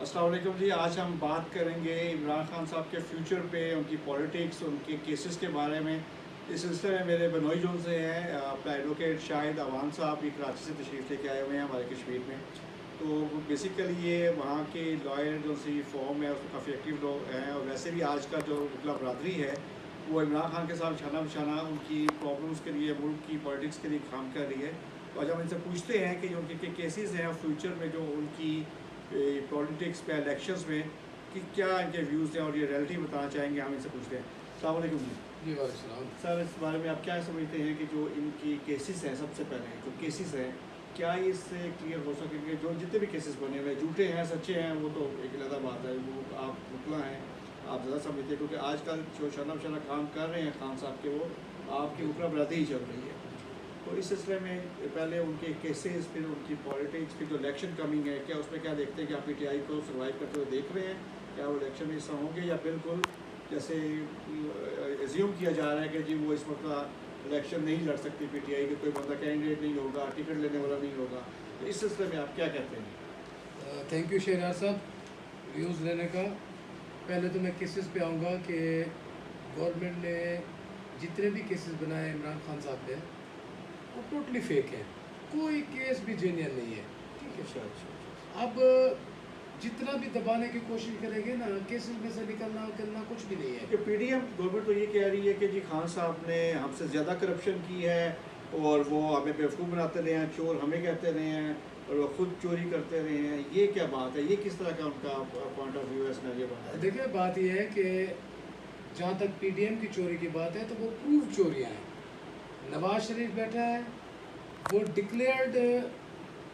अस्सलाम वालेकुम जी। आज हम बात करेंगे इमरान खान साहब के फ्यूचर पे, उनकी पॉलिटिक्स, उनके केसेस के बारे में। इस सिलसिले में मेरे बनोई जोन से हैं अपना एडवोकेट शाहिद अवान साहब भी कराची से तशरीफ़ लेके आए हुए हैं हमारे कश्मीर में। तो बेसिकली ये वहाँ के लॉयर जो सी फॉर्म है उसमें काफ़ी एक्टिव लोग हैं, और वैसे भी आज का जो वकला बरदरी है वो इमरान खान के साथ छाना बिछाना उनकी प्रॉब्लम्स के लिए, मुल्क की पॉलिटिक्स के लिए काम कर रही है। तो आज हम इनसे पूछते हैं कि जो उनके केसेस हैं फ्यूचर में, जो उनकी पॉलिटिक्स पे, इलेक्शंस में, कि क्या इनके व्यूज़ हैं और ये रियलिटी बताना चाहेंगे। हम इनसे पूछते हैं। अस्सलाम वालेकुम जी। जी वालेकुम। सर, इस बारे में आप क्या समझते हैं कि जो इनकी केसेस हैं, सबसे पहले जो केसेस हैं, क्या इससे क्लियर हो सकेंगे? जो जितने भी केसेस बने हुए झूठे हैं सच्चे हैं वो तो एक अलग बात है, वो आप मुतला हैं, आप ज़्यादा समझते हैं, क्योंकि आजकल जो शना शना काम कर रहे हैं खान साहब के, वो आपकी वकला बरादरी ही चल रही है। तो इस सिलसिले में पहले उनके केसेस, फिर उनकी पॉलिटिक्स, फिर जो इलेक्शन कमिंग है, क्या उसमें क्या देखते हैं कि आप पीटीआई को सर्वाइव करते हुए देख रहे हैं? क्या वो इलेक्शन में हिस्सा होंगे, या बिल्कुल जैसे एज्यूम किया जा रहा है कि जी वो इस वक्त इलेक्शन नहीं लड़ सकती पीटीआई के, कोई बंदा कैंडिडेट नहीं होगा, टिकट लेने वाला नहीं होगा? तो इस सिलसिले में आप क्या कहते हैं? थैंक यू शहराज साहब व्यूज़ लेने का। पहले तो मैं केसेस पे आऊँगा कि गवर्नमेंट ने जितने भी केसेस बनाए इमरान खान साहब पे वो टोटली फेक है, कोई केस भी जेन्युइन नहीं है। ठीक है, अच्छा। अब जितना भी दबाने की कोशिश करेंगे ना, केसेस में से निकलना कुछ भी नहीं है। कि पीडीएम गवर्नमेंट तो ये कह रही है कि जी खान साहब ने हमसे ज़्यादा करप्शन की है, और वो हमें बेवकूफ़ बनाते रहे हैं, चोर हमें कहते रहे हैं, और वो खुद चोरी करते रहे हैं। ये क्या बात है? ये किस तरह का उनका पॉइंट ऑफ व्यू है इसमें? ये बात है, देखिए, बात यह है कि जहाँ तक पीडीएम की चोरी की बात है तो वो प्रूव चोरियाँ हैं। नवाज शरीफ बैठा है, वो डिक्लेयर्ड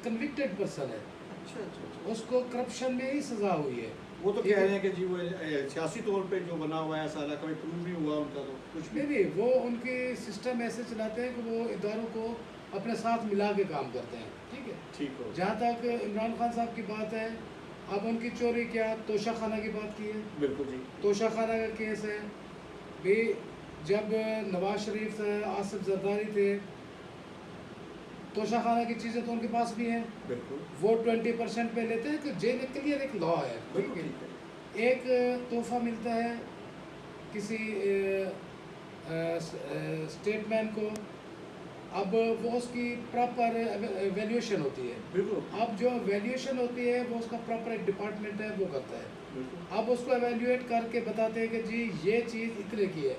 कन्विक्टेड पर्सन है, अच्छा। उसको करप्शन में ही सज़ा हुई है। वो तो कह रहे हैं कि जी वो सियासी तौर पे जो बना हुआ है सारा, कभी प्रूव नहीं हुआ उनका, तो कुछ भी नहीं, वो उनके सिस्टम ऐसे चलाते हैं कि वो इदारों को अपने साथ मिला के काम करते हैं। ठीक है, ठीक हो। जहाँ तक इमरान खान साहब की बात है, अब उनकी चोरी क्या, तोशा खाना की बात की है। बिल्कुल जी। तोशा खाना का केस है भी, जब नवाज शरीफ थे, आसिफ जरदारी थे, तोशा खाना की चीज़ें तो उनके पास भी हैं। बिल्कुल। वो 20% पे लेते हैं, तो जेल क्लियर एक लॉ है। ठीक बिल्कुल है, ठीक है। एक तोहफा मिलता है किसी स्टेटमैन को, अब वो उसकी प्रॉपर वैल्यूएशन होती है। बिल्कुल। अब जो वैल्यूएशन होती है वो उसका प्रॉपर एक डिपार्टमेंट है, वो करता है। बिल्कुल। अब उसको एवेल्यूएट करके बताते हैं कि जी ये चीज़ इतने की है,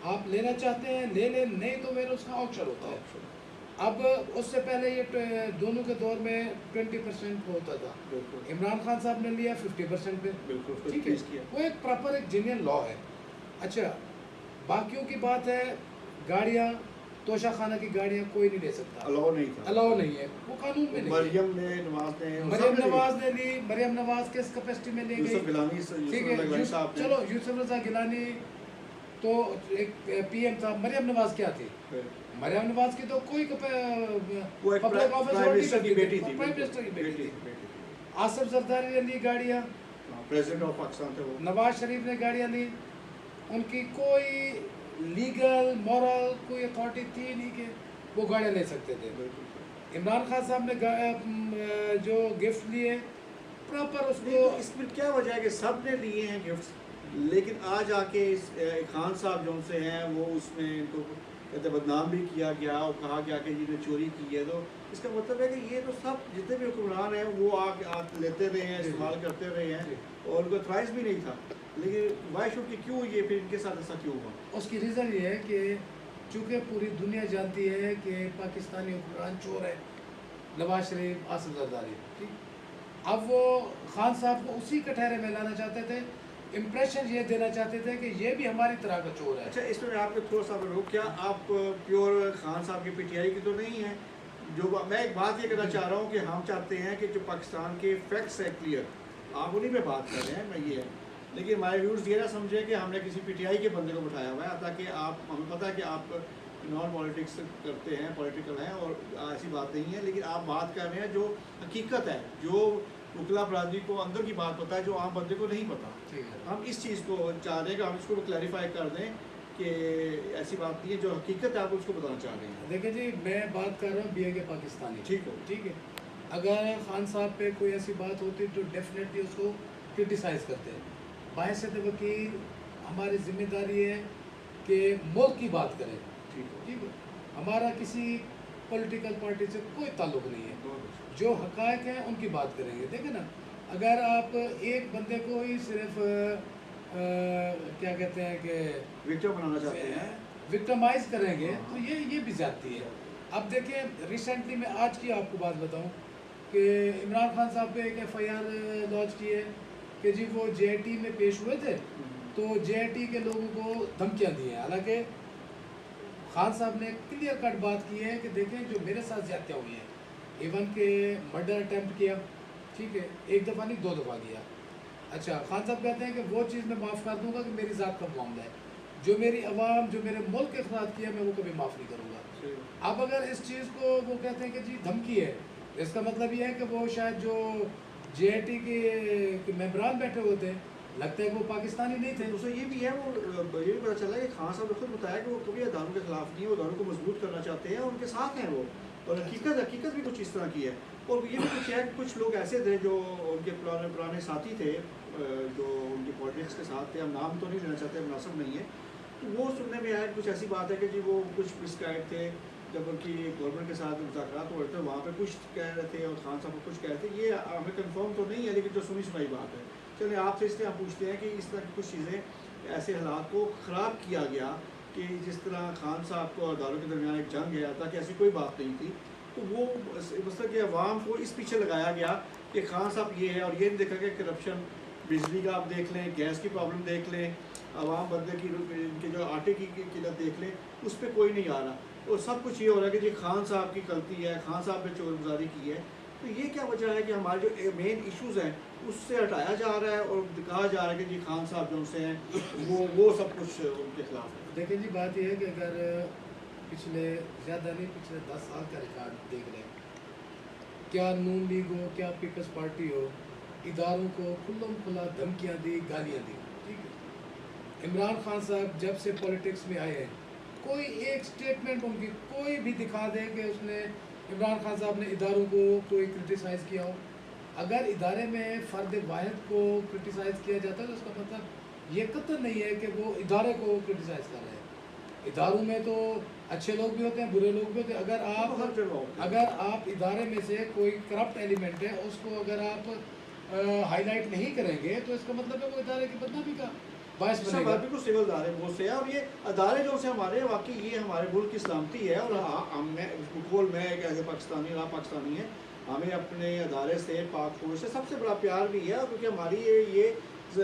आप लेना चाहते हैं ले लें, नहीं तो फिर उसका ऑप्शन होता है। अब उससे पहले ये दोनों के दौर में 20% होता था। बिल्कुल। इमरान खान साहब ने लिया 50% पे। बिल्कुल। ठीक है, वो एक प्रॉपर एक जेन्युइन लॉ है। अच्छा, बाकियों की बात है, गाड़ियाँ, तोशा खाना की गाड़ियाँ कोई नहीं ले सकता, अलाउ नहीं था, अलाउ नहीं है, वो कानून में नहीं है। मरियम ने, नवाज ने, मरियम नवाज ने ली, मरियम नवाज किस कैपेसिटी में ले गई? यूसुफ गिलानी से, ठीक यूसुफ है, साहब ने। चलो यूसुफ रजा गिलानी तो एक पीएम था, मरियम नवाज क्या थी? मरियम नवाज की तो कोई वो एक पब्लिक ऑफिस प्राइम मिनिस्टर की बेटी थी, प्राइम मिनिस्टर की बेटी थी। बेटी। आसिफ जरदारी ने ली गाड़ियाँ, प्रेसिडेंट ऑफ पाकिस्तान थे वो। नवाज शरीफ ने गाड़ियाँ ली, उनकी कोई लीगल मॉरल कोई अथॉरिटी थी नहीं कि वो गाड़ियाँ ले सकते थे। इमरान खान साहब ने जो गिफ्ट लिए प्रॉपर उसको, तो इसमें क्या वजह है कि सब ने लिए हैं गिफ्ट्स, लेकिन आज आके खान साहब जो उनसे हैं वो उसमें इनको कहते बदनाम भी किया गया और कहा गया कि जिन्हें चोरी की है। तो इसका मतलब है कि ये तो सब जितने भी हुक्मरान हैं वो आग लेते रहे हैं, इस्तेमाल करते रहे हैं, और उनको थ्राइस भी नहीं था। लेकिन वाई शुड कि क्यों ये फिर इनके साथ ऐसा क्यों हुआ? उसकी रीज़न ये है कि चूँकि पूरी दुनिया जानती है कि पाकिस्तानी हुक्मरान चोर है, नवाज शरीफ, आसिफ जरदारी। ठीक, अब वो खान साहब को उसी कटहरे में लाना चाहते थे, इम्प्रेशन ये देना चाहते थे कि ये भी हमारी तरह का चोर है। अच्छा, इसमें मैं आपको थोड़ा सा रोक, क्या आप प्योर खान साहब की पीटीआई की तो नहीं है? जो मैं एक बात ये कहना चाह रहा हूँ कि हम चाहते हैं कि जो पाकिस्तान के फैक्ट्स है क्लियर, आप उन्हीं पे बात कर रहे हैं, मैं ये है। लेकिन हमारे व्यूज़ ये ना समझे कि हमने किसी पीटीआई के बंदे को बिठाया हुआ है, ताकि आप, हमें पता है कि आप नॉन पॉलिटिक्स करते हैं, पॉलिटिकल हैं, और ऐसी बात नहीं है, लेकिन आप बात कर रहे हैं जो हकीकत है, जो वकला बरादरी को अंदर की बात पता है, जो आम बंदे को नहीं पता। हम इस चीज़ को चाह रहे हैं कि हम इसको क्लैरिफाई कर दें कि ऐसी बात नहीं है, जो हकीकत है आप उसको बताना चाह रहे हैं। देखिए जी, मैं बात कर रहा हूँ बीए के पाकिस्तानी। ठीक हो। ठीक है, अगर खान साहब पे कोई ऐसी बात होती तो डेफिनेटली उसको क्रिटिसाइज़ करते हैं। बाइसत वकील हमारी जिम्मेदारी है कि मुल्क की बात करें, ठीक है, ठीक है। हमारा किसी पॉलिटिकल पार्टी से कोई ताल्लुक नहीं है, बहुत अच्छा। जो हकायक हैं उनकी बात करेंगे। देखिए ना, अगर आप एक बंदे को ही सिर्फ क्या कहते हैं कि विक्टिम बनाना चाहते हैं। विक्टिमाइज करेंगे हाँ। तो ये भी जाती है। अब देखिए, रिसेंटली मैं आज की आपको बात बताऊं कि इमरान खान साहब पे एक FIR लॉन्च की है कि जी वो JIT में पेश हुए थे, तो JIT के लोगों को धमकियां दी हैं। हालांकि खान साहब ने क्लियर कट बात की है कि देखें, जो मेरे साथ ज्यादतियाँ हुई हैं, इवन के मर्डर अटैम्प्ट किया, ठीक है, एक दफ़ा नहीं 2 दफ़ा किया। अच्छा, खान साहब कहते हैं कि वो चीज़ मैं माफ़ कर दूंगा कि मेरी ज़ात का मामला है, जो मेरी आवाम, जो मेरे मुल्क के साथ किया, मैं वो कभी माफ़ नहीं करूँगा। अब अगर इस चीज़ को वो कहते हैं कि जी धमकी है, इसका मतलब ये है कि वो शायद जो JIT के मेंबरान बैठे हुए थे, लगता है कि वो पाकिस्तानी नहीं थे। दूसरा ये भी है, वो ये भी पता चला कि खान साहब ने खुद बताया कि वो कभी दारू के खिलाफ नहीं है, वो दारू को मजबूत करना चाहते हैं और उनके साथ हैं वो। और हकीकत भी कुछ इस तरह की है। और ये भी कुछ है कि कुछ लोग ऐसे थे जो उनके पुराने साथी थे, जो उनकी पॉलिटिक्स के साथ थे, हम नाम तो नहीं लेना चाहते, मुनासिब नहीं है। तो वो सुनने में आया कुछ ऐसी बात है कि जी वो कुछ मिसगाइड थे, जब उनकी गवर्नमेंट के साथ मुज़ाकरात हो रहे थे, वहाँ पे कुछ कह रहे थे और खान साहब को कुछ कह रहे थे। ये हमें कंफर्म तो नहीं है, लेकिन जो सुनी सुनाई बात है। चलिए, आपसे इसलिए हम पूछते हैं कि इस तरह की कुछ चीज़ें, ऐसे हालात को ख़राब किया गया कि जिस तरह खान साहब को और दारू के दरमियान एक जंग है, ताकि ऐसी कोई बात नहीं थी, तो वो मतलब कि अवाम को इस पीछे लगाया गया कि खान साहब ये है, और ये नहीं देखा कि करप्शन, बिजली का आप देख लें, गैस की प्रॉब्लम देख लें, आवाम बंदे की इनके जो आटे की किल्लत देख लें, उस पर कोई नहीं आ रहा। और सब कुछ ये हो रहा है कि जी खान साहब की गलती है, खान साहब ने चोरगुजारी की है। तो ये क्या वजह है कि हमारे जो मेन इश्यूज़ हैं उससे हटाया जा रहा है और कहा जा रहा है कि जी खान साहब जो उनसे हैं वो सब कुछ उनके खिलाफ है। देखिए जी, बात यह है कि अगर पिछले ज़्यादा नहीं, पिछले 10 साल का रिकॉर्ड देख लें, क्या नून लीग हो, क्या पीपल्स पार्टी हो, इदारों को खुल्लम खुला धमकियाँ दी, गालियाँ दी, ठीक है। इमरान खान साहब जब से पॉलिटिक्स में आए हैं, कोई एक स्टेटमेंट उनकी कोई भी दिखा दे कि उसने, इमरान खान साहब ने इदारों को कोई क्रिटिसाइज़ किया हो। अगर इदारे में फ़र्द वाहिद को क्रिटिसाइज़ किया जाता है तो उसका मतलब ये कतई नहीं है कि वो इदारे को क्रिटिसाइज़ कर रहे हैं। इदारों में तो अच्छे लोग भी होते हैं, बुरे लोग भी होते हैं। अगर आप इदारे में से कोई करप्ट एलिमेंट है, उसको अगर आप हाईलाइट नहीं करेंगे तो इसका मतलब है वो इदारे की बदनामी का बायस बनेगा। बिल्कुल सिविल अदारे बहुत से हैं, और ये अदारे जो से हमारे वाकई ये हमारे मुल्क की सलामती है। और हमने बिल्कुल, मैं एक ऐसे पाकिस्तानी रहा पाकिस्तानी है, हमें अपने अदारे से, पाक फौज से सबसे बड़ा प्यार भी है, क्योंकि हमारी ये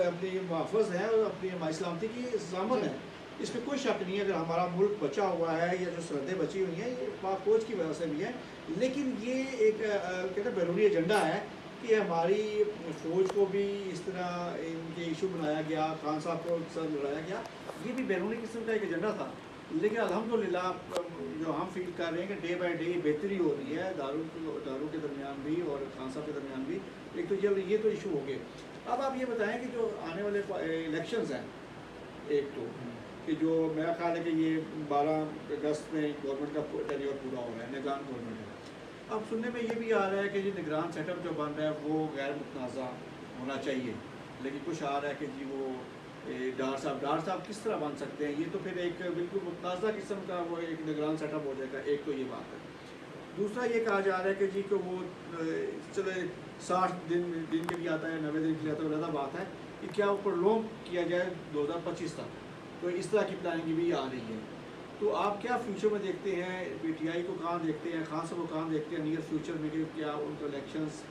अपनी मुहाफ़िज़ है और अपनी हमारी सलामती की ज़ामन है। इसमें कोई शक नहीं है। अगर हमारा मुल्क बचा हुआ है या जो सरहदें बची हुई हैं, ये पाक फौज की वजह से भी है। लेकिन ये एक कहते हैं बैरूनी एजेंडा है कि हमारी फ़ौज को भी इस तरह इनके इशू बनाया गया, खान साहब को साथ लड़ाया गया। ये भी बैरूनी किस्म का एक एजेंडा था। लेकिन अल्हम्दुलिल्लाह जो हम फील कर रहे हैं कि डे बाय डे बेहतरी हो रही है, दारू के दरमियान भी और खान साहब के दरमियान भी। एक तो ये तो इशू हो गए। अब आप ये बताएं कि जो आने वाले इलेक्शंस हैं, एक तो कि जो मेरा ख्याल है कि ये 12 अगस्त में गवर्नमेंट का टेन्योर पूरा हो रहा है, निगरान गवर्नमेंट है। अब सुनने में ये भी आ रहा है कि जी निगरान सेटअप जो बन रहा है वो गैर मुतनाज़ा होना चाहिए, लेकिन कुछ आ रहा है कि जी वो डार साहब किस तरह बन सकते हैं। ये तो फिर एक बिल्कुल मुतनाज़ा किस्म का वो एक निगरान सेटअप हो जाएगा। एक तो ये बात है। दूसरा ये कहा जा रहा है कि जी कि वो चले 60 दिन के लिए आता है, 90 दिन के लिए आता है, ज़्यादा बात है कि क्या वो प्रोलॉन्ग किया जाए 2025 तक। तो इस तरह की प्लानिंग भी आ रही है। तो आप क्या फ्यूचर में देखते हैं, PTI को कहाँ देखते हैं, खान साहब को कहाँ देखते हैं नियर फ्यूचर में, कि क्या उनको इलेक्शंस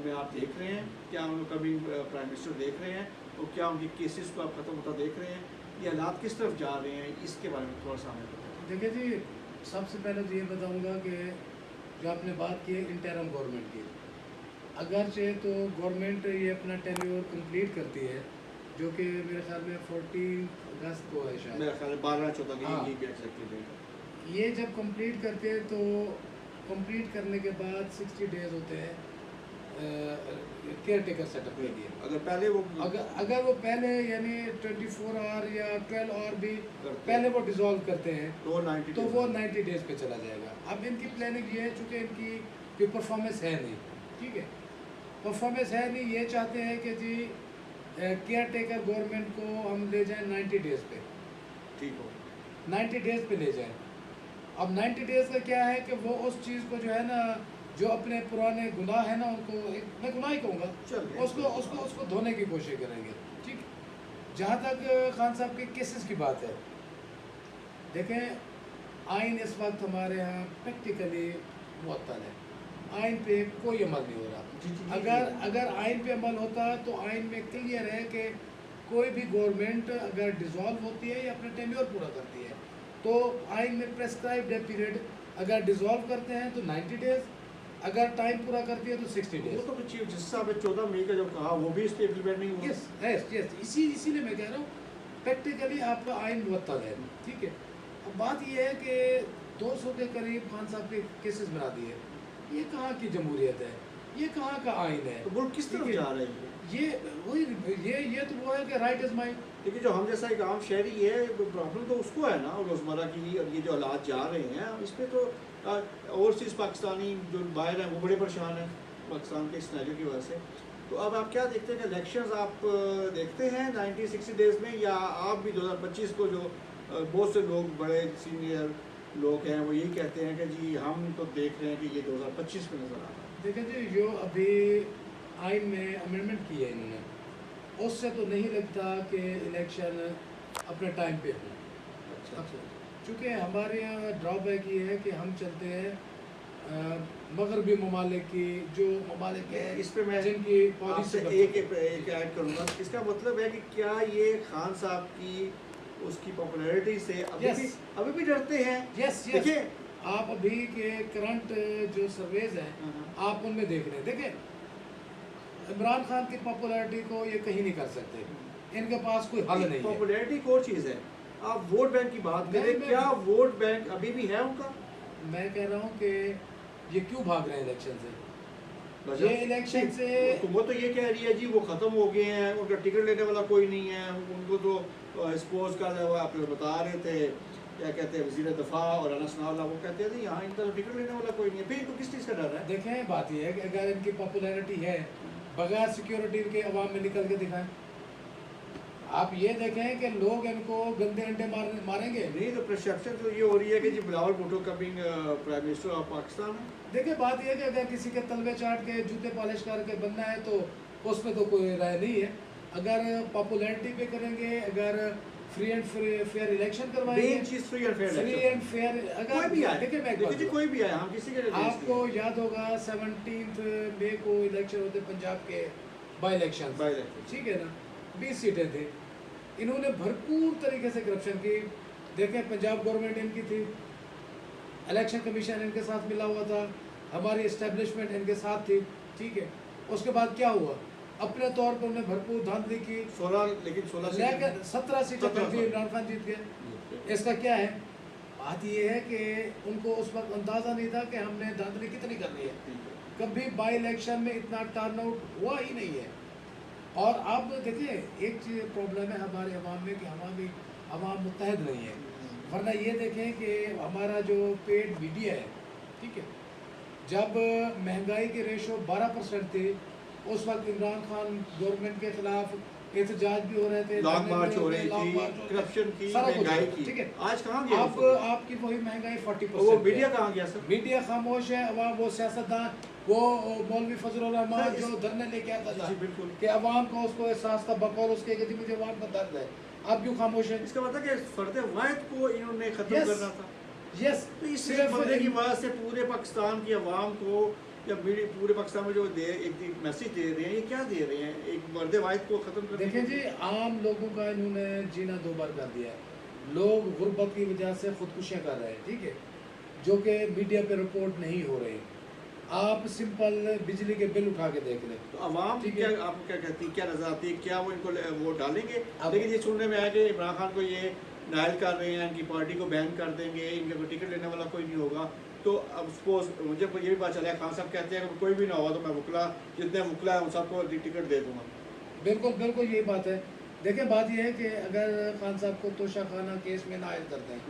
में आप देख रहे हैं, क्या उनको कभी प्राइम मिनिस्टर देख रहे हैं, और क्या उनकी केसेस को आप ख़त्म होता देख रहे हैं, ये हालात किस तरफ जा रहे हैं, इसके बारे में थोड़ा सा हमें बताएं। देखिए जी, सबसे पहले तो ये बताऊंगा कि जो आपने बात की इंटरम गवर्नमेंट की, अगरचे तो गवर्नमेंट ये अपना टेन्योर कंप्लीट करती है, जो कि मेरे ख्याल में 14 अगस्त को है शायद, मेरा ख्याल 12-14 की हाँ। ये एग्जैक्टली डेट। ये जब कंप्लीट करते हैं तो कंप्लीट करने के बाद 60 डेज होते हैं केयर टेकर सेटअप के लिए। अगर पहले वो अगर वो पहले यानी 24 आवर या 12 आवर भी पहले वो डिसॉल्व करते हैं तो 90 तो वो 90 डेज पे चला जाएगा। अब इनकी प्लानिंग ये है, चूँकि इनकी कोई परफॉर्मेंस है नहीं, ठीक है, परफॉर्मेंस है नहीं। ये चाहते हैं कि जी केयर टेकर गवर्नमेंट को हम ले जाएं 90 डेज़ पे, ठीक हो 90 डेज़ पे ले जाएं। अब 90 डेज़ का क्या है कि वो उस चीज़ को जो है ना, जो अपने पुराने गुनाह है ना उनको, मैं गुनाह ही कहूँगा, चल उसको उसको उसको धोने की कोशिश करेंगे। ठीक, जहाँ तक खान साहब के केसेस की बात है, देखें आइन इस वक्त हमारे यहाँ प्रैक्टिकली मुअत्तल है, आइन पे कोई अमल नहीं हो रहा। अगर आइन पे अमल होता तो आइन में क्लियर है कि कोई भी गवर्नमेंट अगर डिसॉल्व होती है या अपना टेन्योर पूरा करती है तो आइन में प्रेस्क्राइब्ड है पीरियड, अगर डिसॉल्व करते हैं तो 90 डेज़, अगर टाइम पूरा करती है तो 60 वो डेज़। तो कुछ जिस हिसाब से 14 मई का जो कहा वो भी इस पर इम्प्लीमेंट नहीं हुआ। यस यस यस, इसीलिए मैं कह रहा हूँ प्रैक्टिकली आपका आइन मुअत्तल है। ठीक है, अब बात ये है कि 200 के करीब खान साहब के केसेस बना दिए, ये कहाँ की जमहूरियत है, ये कहाँ का आइन है? तो मुल्क किस तरफ ठीक है, जा रहे हैं? ये वही ये तो वो है कि राइट इज माइंड। देखिए जो हम जैसा एक आम शहरी है, प्रॉब्लम तो उसको है ना रोज़मर्रा की, और ये जो हालात जा रहे हैं इस पर तो ओवरसीज़ पाकिस्तानी जो बाहर हैं वो बड़े परेशान हैं पाकिस्तान के सिनेरियो की वजह से। तो अब आप क्या देखते हैं कि इलेक्शंस आप देखते हैं 90-60 डेज़ में, या आप भी 2025 को जो बहुत से लोग बड़े सीनियर लोग हैं वो यही कहते हैं कि जी हम तो देख रहे हैं कि ये 2025 में नज़र आ रहा है? देखें जी, जो अभी आइन में अमेंडमेंट की है इन्होंने, उससे तो नहीं लगता कि इलेक्शन अपने टाइम पे हो। अच्छा, चूँकि हमारे यहाँ ड्रॉबैक ये है कि हम चलते हैं मगरबी ममालिक की, जो ममालिक है इस पे मैं जिनकी आपसे पॉलिसी एक ऐड करूँगा। इसका मतलब है कि क्या ये खान साहब की उसकी पॉपुलैरिटी से अभी भी डरते हैं? यस देखिए आप अभी के करंट जो सर्वेज हैं आप उनमें देख रहे हैं, देखें इमरान खान की पॉपुलैरिटी को ये कहीं नहीं कर सकते, इनके पास कोई हल नहीं है। पॉपुलैरिटी एक और चीज़ है, आप वोट बैंक की बात करें, मैं- क्या वोट बैंक अभी भी है उनका? मैं कह रहा हूँ कि ये क्यों भाग रहे हैं इलेक्शन से, वजह? ये इलेक्शन से तो वो तो ये कह रही है जी वो ख़त्म हो गए हैं, उनका टिकट लेने वाला कोई नहीं है, उनको तो स्पोर्ट्स का वो आप लोग बता रहे थे, क्या कहते हैं वज़ीर दफ़ा और अनस नावला, वो कहते हैं यहाँ इनका तो टिकट लेने वाला कोई नहीं है, फिर इनको किस चीज़ का डर है? देखें बात ये है कि अगर इनकी पॉपुलैरिटी है, बगैर सिक्योरिटी के अवाम में निकल के दिखाएं। आप ये देखें कि लोग इनको गंदे अंडे मारेंगे। नहीं तो परसेप्शन तो ये हो रही है कि जी Bilawal Bhutto coming prime minister of Pakistan है। देखिए बात यह है कि अगर किसी के तलवे चाट के जूते पॉलिश करके बनना है तो उसमें तो कोई राय नहीं है। अगर पॉपुलैरिटी पे करेंगे, अगर फ्री एंड फेयर इलेक्शन करवाएंगे, main cheese free and fair free and fair, कोई अगर भी आए, देखिए मैं देखिए जी कोई भी आए, हम किसी के लिए आपको याद होगा 17 मई को इलेक्शन होते पंजाब के बाई इलेक्शन, बाय इलेक्शन, ठीक है ना, 20 सीटें थी, इन्होंने भरपूर तरीके से करप्शन की। देखें पंजाब गवर्नमेंट इनकी थी, इलेक्शन कमीशन इनके साथ मिला हुआ था, हमारी इस्टेब्लिशमेंट इनके साथ थी, ठीक है। उसके बाद क्या हुआ, अपने तौर पर उन्होंने भरपूर धांधली की, 16 17 सीटें इमरान खान जीत गए। इसका क्या है, बात ये है कि उनको उस वक्त अंदाज़ा नहीं था कि हमने धांधली कितनी करनी है, कभी बाई इलेक्शन में इतना टर्नआउट हुआ ही नहीं है। और अब देखिए एक चीज़ प्रॉब्लम है हमारे अवाम में कि हमारी अवाम मुत्तहद नहीं है, वरना ये देखें कि हमारा जो पेड मीडिया है, ठीक है, जब महंगाई के रेशो 12% थे उस वक्त इमरान खान गवर्नमेंट के खिलाफ एहतजाज भी हो रहे थे, लॉन्ग मार्च हो रही थी, करप्शन की, महंगाई की, ठीक है। आज कहाँ गया अब आपकी वही महंगाई 40%, वो मीडिया कहाँ गया सर? मीडिया खामोश है, अवाम वो सियासतदान, वो मौलवी फजलुर रहमान जो धरने लेके आता था जी बिल्कुल, कि अवाम को उसको एहसास था बकौल उसके कि मुझे अवाम का दर्द है, अब क्यों खामोश है? इसका मतलब कि फर्द वाहिद को इन्होंने खत्म करना था। यस, तो इस बंदे की वजह से पूरे पाकिस्तान की अवाम को या पूरे पाकिस्तान में जो एक मैसेज दे रहे हैं, ये क्या दे रहे हैं, एक मर्द वाहिद को ख़त्म कर। देखें जी, आम लोगों का इन्होंने जीना 2 बार कर दिया है। लोग गुर्बत की वजह से खुदकुशियाँ कर रहे हैं, ठीक है, जो कि मीडिया पे रिपोर्ट नहीं हो रही। आप सिंपल बिजली के बिल उठा के देख लें, तो अवाम ठीक क्या है। आपको क्या कहती है, क्या नजर आती है, क्या वो इनको वोट डालेंगे? अब- लेकिन ये सुनने में आया कि इमरान खान को ये नायल कर रहे हैं, इनकी पार्टी को बैन कर देंगे, इनका कोई टिकट लेने वाला कोई नहीं होगा। तो अब सपोज मुझे ये भी पता चला खान साहब कहते हैं कि कोई भी ना होगा तो मैं वकला जितने वकला है उन सबको टिकट दे दूँगा। बिल्कुल बिल्कुल यही बात है। देखें बात यह है कि अगर खान साहब को तोशा खाना केस में नायल करते हैं,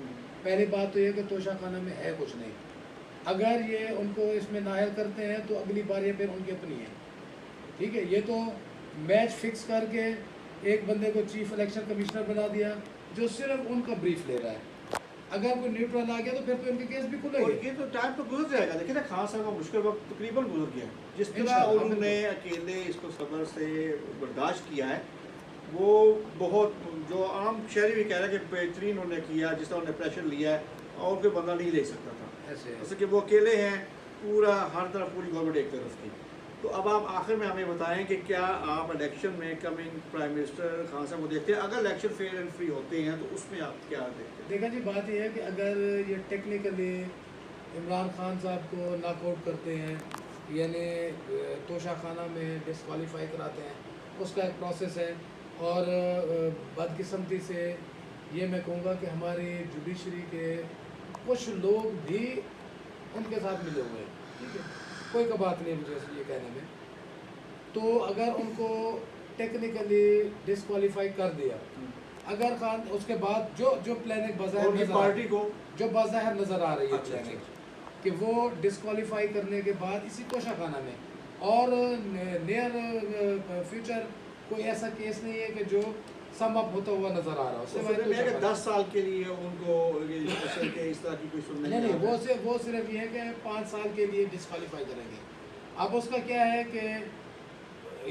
पहली बात तो ये कि तोशा खाना में है कुछ नहीं, अगर ये उनको इसमें नायल करते हैं तो अगली बार ये फिर उनकी अपनी है, ठीक है। ये तो मैच फिक्स करके एक बंदे को चीफ इलेक्शन कमिश्नर बना दिया जो सिर्फ उनका ब्रीफ ले रहा है। अगर कोई न्यूट्रल आ गया तो फिर तो इनके केस भी और खुलेंगे। ये तो टाइम तो गुजर जाएगा। देखिए ना, खान साहब का मुश्किल वक्त तकरीबन गुजर गया। जिस तरह इंशाअल्लाह, उन्होंने अकेले इसको सब्र से बर्दाश्त किया है, वो बहुत, जो आम शहरी भी कह रहा है कि बेहतरीन उन्होंने किया। जिस तरह उन्होंने प्रेशर लिया है और कोई बंदा नहीं ले सकता था, ऐसे जैसे कि वो अकेले हैं, पूरा हर तरफ पूरी गवर्नमेंट एक तरफ थी। तो अब आप आखिर में हमें बताएं कि क्या आप इलेक्शन में कमिंग प्राइम मिनिस्टर खान साहब को देखते हैं? अगर इलेक्शन फेयर एंड फ्री होते हैं तो उसमें आप क्या देखते हैं? देखा जी, बात यह है कि अगर ये टेक्निकली इमरान खान साहब को नॉकआउट करते हैं, यानी तोशा खाना में डिस्क्वालीफाई कराते हैं, उसका एक प्रोसेस है। और बदकिस्मती से ये मैं कहूँगा कि हमारी जुडिशरी के कुछ लोग भी उनके साथ मिले हुए हैं, ठीक है। कोई का बात नहीं है मुझे ये कहने में। तो अगर उनको टेक्निकली डिस्क्वालीफाई कर दिया, अगर खान उसके बाद जो प्लानिंग बाज़ाहिर उनकी नज़र पार्टी को जो बाज़ाहिर नज़र आ रही है अच्छा, प्लानिंग कि वो डिस्क्वालीफाई करने के बाद इसी तोशा खाना में और नियर फ्यूचर कोई ऐसा केस नहीं है कि जो सम अप होता हुआ नज़र आ रहा हो। तो सिवाय फिर तोशा मैं कि खाना। 10 साल के लिए उनको ये डिस्कशन के इस तरह की कोई सुनने नहीं नहीं, आ रहा है। वो सिर्फ ये है कि 5 साल के लिए डिस्क्वालीफाई करेंगे। अब उसका क्या है कि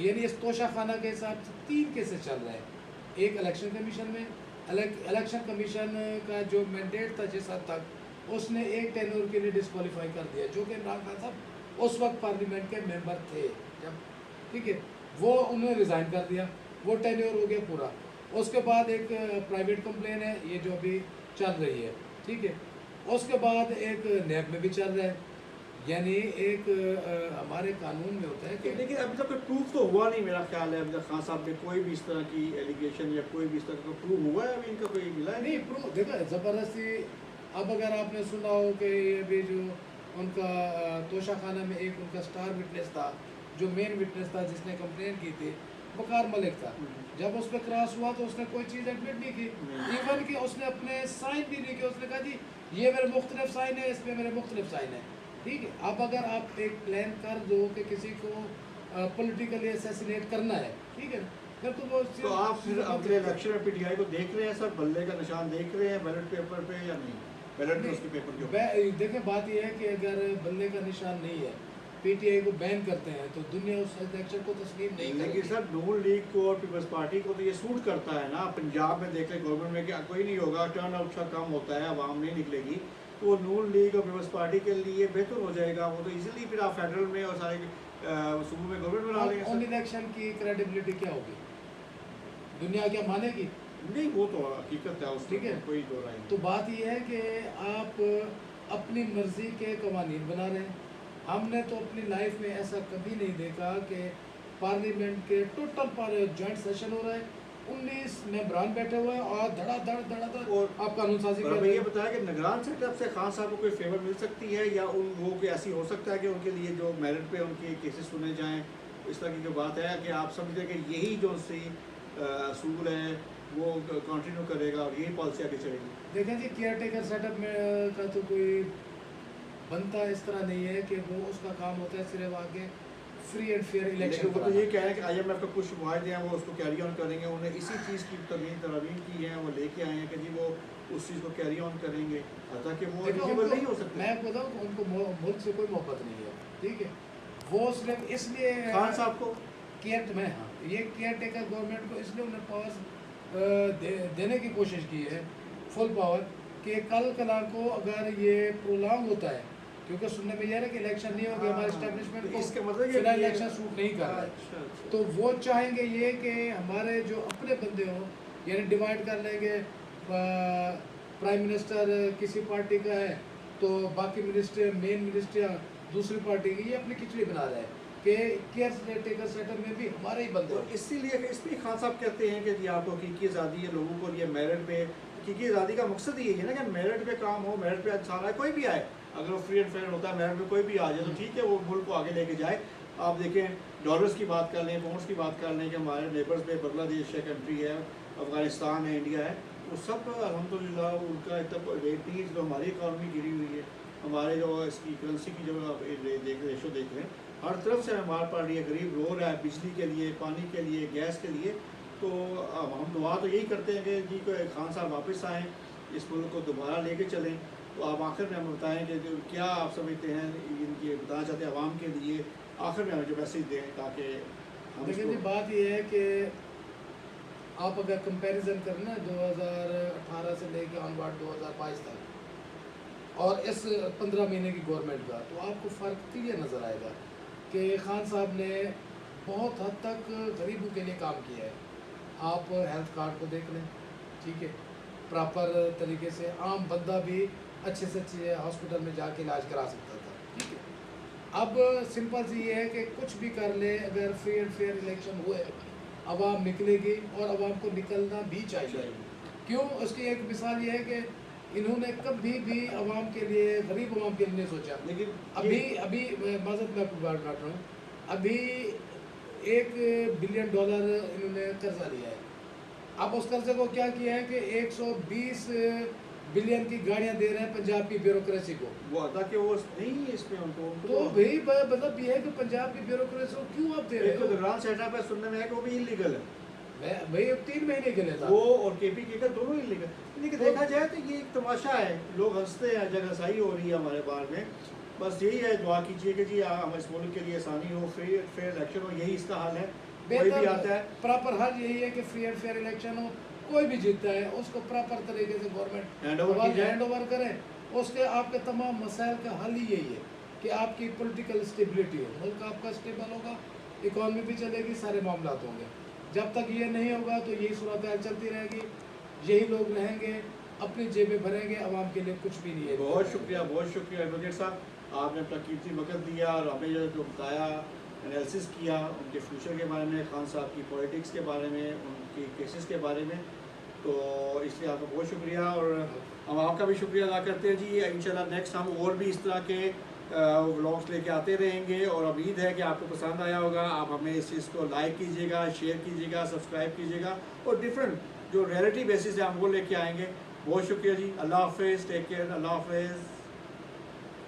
यानी इस तोशा खाना के हिसाब से 3 केसेस चल रहे हैं। एक इलेक्शन कमीशन में, इलेक्शन कमीशन का जो मैंडेट था 6 साल तक, उसने एक टेन्योर के लिए डिस्क्वालीफाई कर दिया, जो कि इमरान खान साहब उस वक्त पार्लियामेंट के मेंबर थे जब, ठीक है। वो उन्होंने रिज़ाइन कर दिया, वो टेन्योर हो गया पूरा। उसके बाद एक प्राइवेट कंप्लेन है, ये जो अभी चल रही है, ठीक है। उसके बाद एक नैब में भी चल रहा है, यानी एक हमारे कानून में होता है कि लेकिन अभी तक कोई प्रूफ तो हुआ नहीं मेरा ख्याल है। अभी तक खान साहब ने कोई भी इस तरह की एलिगेशन या कोई भी इस तरह का प्रूफ हुआ है अभी इनका कोई मिला है? नहीं प्रूफ देखा ज़बरदस्ती। अब अगर आपने सुना हो कि ये भी जो उनका तोशा खाना में एक उनका स्टार विटनेस था, जो मेन विटनेस था जिसने कंप्लेन की थी, वकार मलिक था। जब उस पर क्रॉस हुआ तो उसने कोई चीज़ एडमिट नहीं की, इवन कि उसने अपने साइन भी नहीं किए। उसने कहा जी ये मेरे मुख्तलिफ साइन है, इस पर मेरे मुख्तलिफ साइन है, ठीक है। अब अगर आप एक प्लान कर दो कि किसी को पॉलिटिकली असैसिनेट करना है, ठीक है, फिर तो वो तो आप फिर अगले इलेक्शन में पीटीआई को देख रहे हैं सर, बल्ले का निशान देख रहे हैं बैलेट पेपर पे या नहीं? बैलेट में उसके पेपर के ऊपर देखिए, बात यह है कि अगर बल्ले का निशान नहीं है, पीटीआई को बैन करते हैं, तो दुनिया उस इलेक्शन को तस्लीम नहीं लेकिन करेगी। सर नून लीग को और पीपल्स पार्टी को तो ये सूट करता है ना। पंजाब में देख लें गवर्नमेंट में क्या कोई नहीं होगा, टर्न आउट का कम होता है, आवाम नहीं निकलेगी, तो वो नून लीग और पीपल्स पार्टी के लिए बेहतर हो जाएगा। वो तो इजीली फिर आप फेडरल में और सारे सूबों में गवर्नमेंट बना लेंगे उन सर। इलेक्शन की क्रेडिबिलिटी क्या होगी, दुनिया क्या मानेगी? नहीं, वो तो हकीकत है, ठीक है। उसमें कोई दो राय नहीं। तो बात यह है कि आप अपनी मर्ज़ी के कवानीन बना रहे हैं। हमने तो अपनी लाइफ में ऐसा कभी नहीं देखा कि पार्लियामेंट के टोटल पर जॉइंट सेशन हो रहा है, 19 मेंबरान बैठे हुए हैं और धड़ाधड़ और आप कानून साजी कर पर रहे ये हैं। बताया कि निगरान सेटअप से खान साहब को कोई फेवर मिल सकती है, या उन लोगों को ऐसी हो सकता है कि उनके लिए जो मेरिट पे उनके केसेस सुने जाएं, इस तरह की जो बात है कि आप समझते हैं कि यही जो सी असूल है वो कंटिन्यू करेगा और यही पॉलिसी आगे चलेगी? देखें जी, केयर टेकर सेटअप में का तो कोई बनता इस तरह नहीं है कि वो उसका काम होता है सिर्फ आगे फ्री एंड फेयर लेकिन इलेक्शन वो तो ये कह रहे हैं कि IMF का कुछ मुआहदे हैं वो उसको कैरी ऑन करेंगे। उन्होंने इसी चीज़ की तरमीम की है, वो लेके आए हैं कि जी वो उस चीज़ को कैरी ऑन करेंगे, ताकि वो एलिजिबल नहीं हो सकते। मैं बताऊँ कि उनको मुल्क से कोई मोहब्बत नहीं है, ठीक है। वो सिर्फ इसलिए खान साहब को केयर में, हाँ, ये केयर टेकर गवर्नमेंट को इसलिए उन्हें पावर्स देने की कोशिश की है, फुल पावर, कि कल कला को अगर ये प्रोलॉन्ग होता है, क्योंकि सुनने में यह है कि इलेक्शन नहीं होगा, हमारे स्टैब्लिशमेंट को इसका मतलब फिलहाल इलेक्शन सूट नहीं कर रहा है। अच्छा। तो वो चाहेंगे ये कि हमारे जो अपने बंदे हों, यानी डिवाइड कर लेंगे, प्राइम मिनिस्टर किसी पार्टी का है तो बाकी मिनिस्टर, मेन मिनिस्टर दूसरी पार्टी की, ये अपनी खिचड़ी बना रहे हैं कि केयर टेकर सेटअप में भी हमारे ही बंदे तो हों। इसीलिए इसलिए खान साहब कहते हैं कि जी आपको हकीकी आज़ादी है, लोगों को ये मेरिट पे, हकीकी आज़ादी का मकसद ही यही है ना कि मेरिट पे काम हो, मेरिट पे इंसान आए, कोई भी आए, अगर वो फ्री एंड फेयर होता है, मेरिट पे कोई भी आ जाए तो ठीक है, वो मुल्क को आगे लेके जाए। आप देखें, डॉलर्स की बात कर लें, पाउंड्स की बात कर लें कि हमारे नेबर्स पे बांग्लादेश है, कंट्री है, अफगानिस्तान है, इंडिया है, वो सब अल्हम्दुलिल्लाह उनका इतना रेट नहीं है जो हमारी इकॉनमी गिरी हुई है। हमारे जो इसकी करेंसी की जो आप रेशो देख रहे हैं, हर तरफ से हमारे पड़ रही है, गरीब रो रहा है बिजली के लिए, पानी के लिए, गैस के लिए। तो अब हम दुआ तो यही करते हैं कि जी खान साहब वापस आएँ, इस मुल्क को दोबारा लेके चलें। तो आप आखिर में हमें बताएं कि जो क्या आप समझते हैं इनकी बताना चाहते हैं आवाम के लिए, आखिर में हमें जो मैसेज दें ताकि हम देखिए जी, बात ये है कि आप अगर कंपैरिजन करें ना 2018 से लेके ऑनवर्ड 2022 तक और इस 15 महीने की गवर्नमेंट का, तो आपको फ़र्क क्लियर नज़र आएगा कि खान साहब ने बहुत हद तक गरीबों के लिए काम किया है। आप हेल्थ कार्ड को देख लें, ठीक है, प्रॉपर तरीके से आम बंदा भी अच्छे से अच्छे हॉस्पिटल में जाके इलाज करा सकता था, ठीक है। अब सिंपल सी ये है कि कुछ भी कर ले, अगर फ्री एंड फेयर इलेक्शन हुए, आवाम निकलेगी और आवाम को निकलना भी चाहिए। क्यों? उसकी एक मिसाल ये है कि इन्होंने कभी भी आवाम के लिए, गरीब आवाम के लिए नहीं सोचा। लेकिन अभी माज़रत में आपको बात काट रहा हूँ, अभी $1 बिलियन इन्होंने कर्जा लिया है। अब उस कर्जे को क्या किया है कि 120 बिलियन की गाड़ियाँ दे रहे हैं पंजाब की ब्यूरोक्रेसी को। वो अदा कि वो नहीं है इसमें उनको तो भाई मतलब ये है कि पंजाब की ब्यूरोक्रेसी को क्यों आप दे रहे हो? दौरान सेटअप है, सुनने में है कि वो भी इलीगल है। मैं भाई 3 महीने के लिए था वो और केपी का दोनों इलीगल। लेकिन देखा जाए तो ये एक तमाशा है, लोग हंसते हैं, जगहसाई हो रही है हमारे बार में। बस यही है, दुआ कीजिए कि जी हम इस मुल्क के लिए आसानी हो, फ्री फेयर इलेक्शन हो, यही इसका हल है। कोई भी आता है, प्रॉपर हल यही है कि फ्री एंड फेयर इलेक्शन हो, कोई भी जीतता है उसको प्रॉपर तरीके से गवर्नमेंट हैंड ओवर करें। उसके आपके तमाम मसाइल का हल ही यही है कि आपकी पॉलिटिकल स्टेबिलिटी हो, मुल्क आपका स्टेबल होगा, इकॉनमी भी चलेगी, सारे मामला होंगे। जब तक ये नहीं होगा तो यही सूरत हाल चलती रहेगी, यही लोग रहेंगे, अपनी जेबें भरेंगे, आवाम के लिए कुछ भी नहीं है। बहुत शुक्रिया एडवोकेट साहब, आपने अपना कीमती वक्त दिया और हमें जो बताया, एनालिसिस किया उनके फ्यूचर के बारे में, खान साहब की पॉलिटिक्स के बारे में, उनकी केसेस के बारे में। तो इसलिए आपका बहुत शुक्रिया और हम आपका भी शुक्रिया अदा करते हैं जी। इंशाल्लाह नेक्स्ट हम और भी इस तरह के व्लॉग्स लेके आते रहेंगे और उम्मीद है कि आपको पसंद आया होगा। आप हमें इस चीज़ को लाइक कीजिएगा, शेयर कीजिएगा, सब्सक्राइब कीजिएगा और डिफरेंट जो रियलिटी बेसिस है हम वो लेके आएंगे। बहुत शुक्रिया जी, अल्लाह हाफ़िज़, टेक केयर, अल्लाह हाफ़िज़।